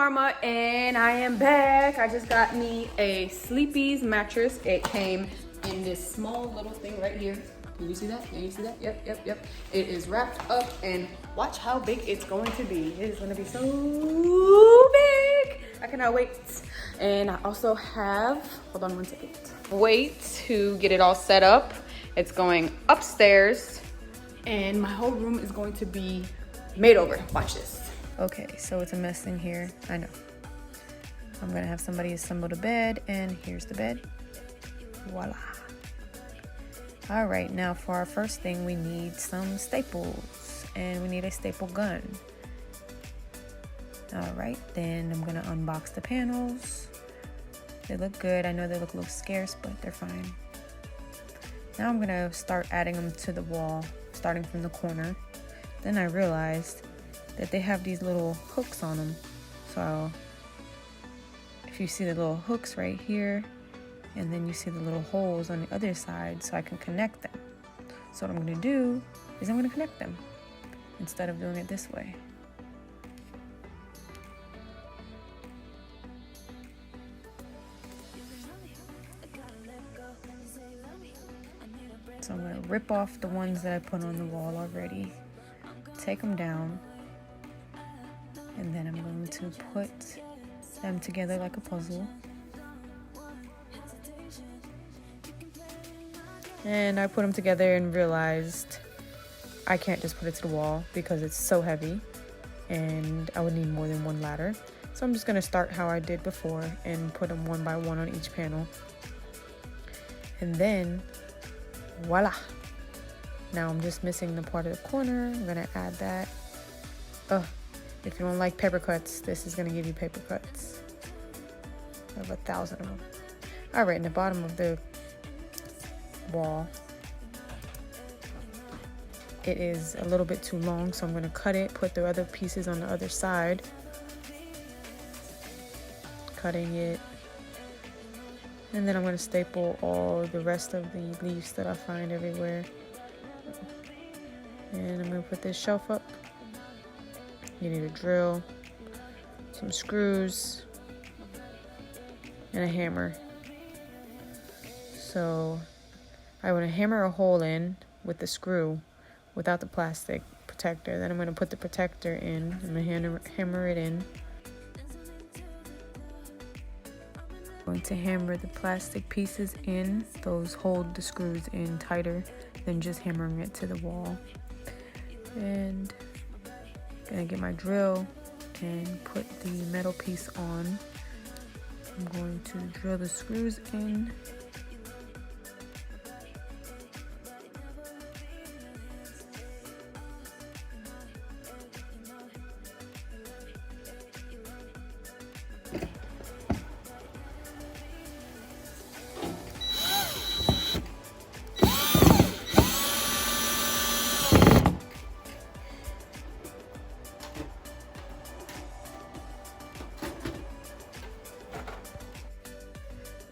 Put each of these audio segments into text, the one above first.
Karma, and I am back. I just got me a Sleepy's mattress. It came in this small little thing right here. Can you see that? Can you see that? Yep. It is wrapped up, and watch how big it's going to be. It is going to be so big. I cannot wait. And I also have, hold on one second. Wait to get it all set up. It's going upstairs, and my whole room is going to be made over. Watch this. Okay, so it's a mess in here. I know. I'm gonna have somebody assemble the bed, and here's the bed. Voila. All right, now for our first thing, we need some staples, and we need a staple gun. All right, then I'm gonna unbox the panels. They look good. I know they look a little scarce, but they're fine. Now I'm gonna start adding them to the wall, starting from the corner. Then I realized that they have these little hooks on them. So if you see the little hooks right here, and then you see the little holes on the other side, so I can connect them. So what I'm gonna do is I'm gonna connect them instead of doing it this way. So I'm gonna rip off the ones that I put on the wall already, take them down, and then I'm going to put them together like a puzzle. And I put them together and realized I can't just put it to the wall because it's so heavy and I would need more than one ladder. So I'm just gonna start how I did before and put them one by one on each panel. And then, voila. Now I'm just missing the part of the corner. I'm gonna add that. If you don't like paper cuts, this is gonna give you paper cuts. I have 1,000 of them. All right, in the bottom of the wall, it is a little bit too long, so I'm gonna cut it, put the other pieces on the other side. Cutting it. And then I'm gonna staple all the rest of the leaves that I find everywhere. And I'm gonna put this shelf up. You need a drill, some screws, and a hammer. So I want to hammer a hole in with the screw without the plastic protector. Then I'm going to put the protector in. I'm going to hammer it in. I'm going to hammer the plastic pieces in. Those hold the screws in tighter than just hammering it to the wall. And I'm going to get my drill and put the metal piece on. I'm going to drill the screws in.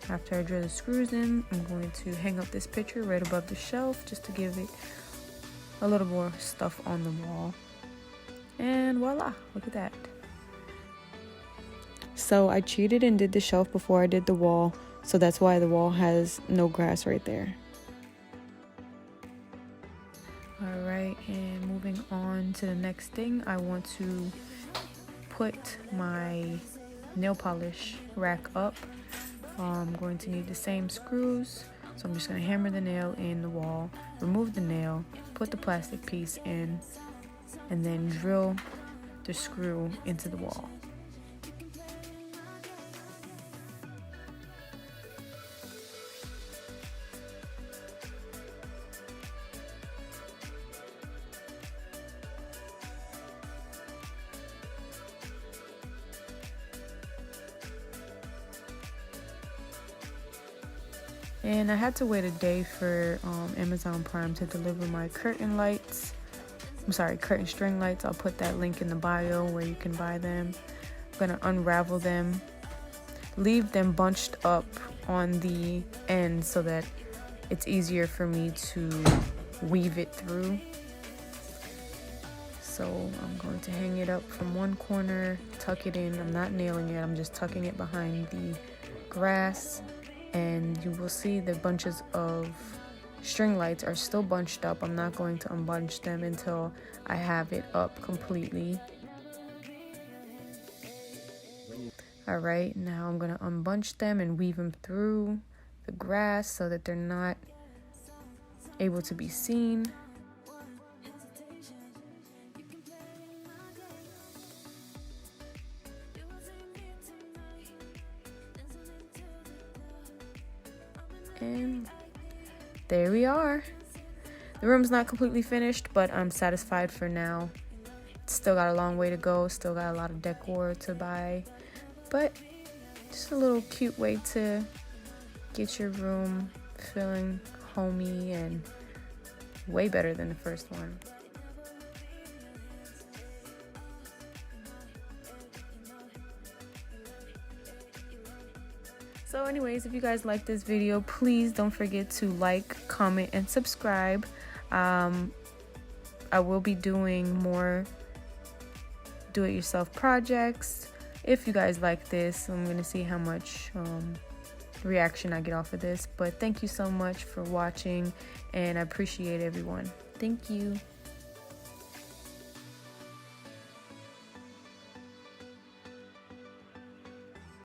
After I drill the screws in, I'm going to hang up this picture right above the shelf just to give it a little more stuff on the wall. And voila, look at that. So I cheated and did the shelf before I did the wall, so that's why the wall has no grass right there. Alright, and moving on to the next thing, I want to put my nail polish rack up. I'm going to need the same screws, so I'm just going to hammer the nail in the wall, remove the nail, put the plastic piece in, and then drill the screw into the wall. And I had to wait a day for Amazon Prime to deliver my curtain lights. I'm sorry, curtain string lights. I'll put that link in the bio where you can buy them. I'm gonna unravel them, leave them bunched up on the end so that it's easier for me to weave it through. So So I'm going to hang it up from one corner, tuck it in. I'm not nailing it, I'm just tucking it behind the grass. And you will see the bunches of string lights are still bunched up. I'm not going to unbunch them until I have it up completely. Alright, now I'm going to unbunch them and weave them through the grass so that they're not able to be seen. And there we are. The room's not completely finished, but I'm satisfied for now. Still got a long way to go, still got a lot of decor to buy, but just a little cute way to get your room feeling homey and way better than the first one. So anyways, if you guys like this video, please don't forget to like, comment, and subscribe. I will be doing more do-it-yourself projects. If you guys like this, I'm gonna see how much reaction I get off of this. But thank you so much for watching, and I appreciate everyone. Thank you.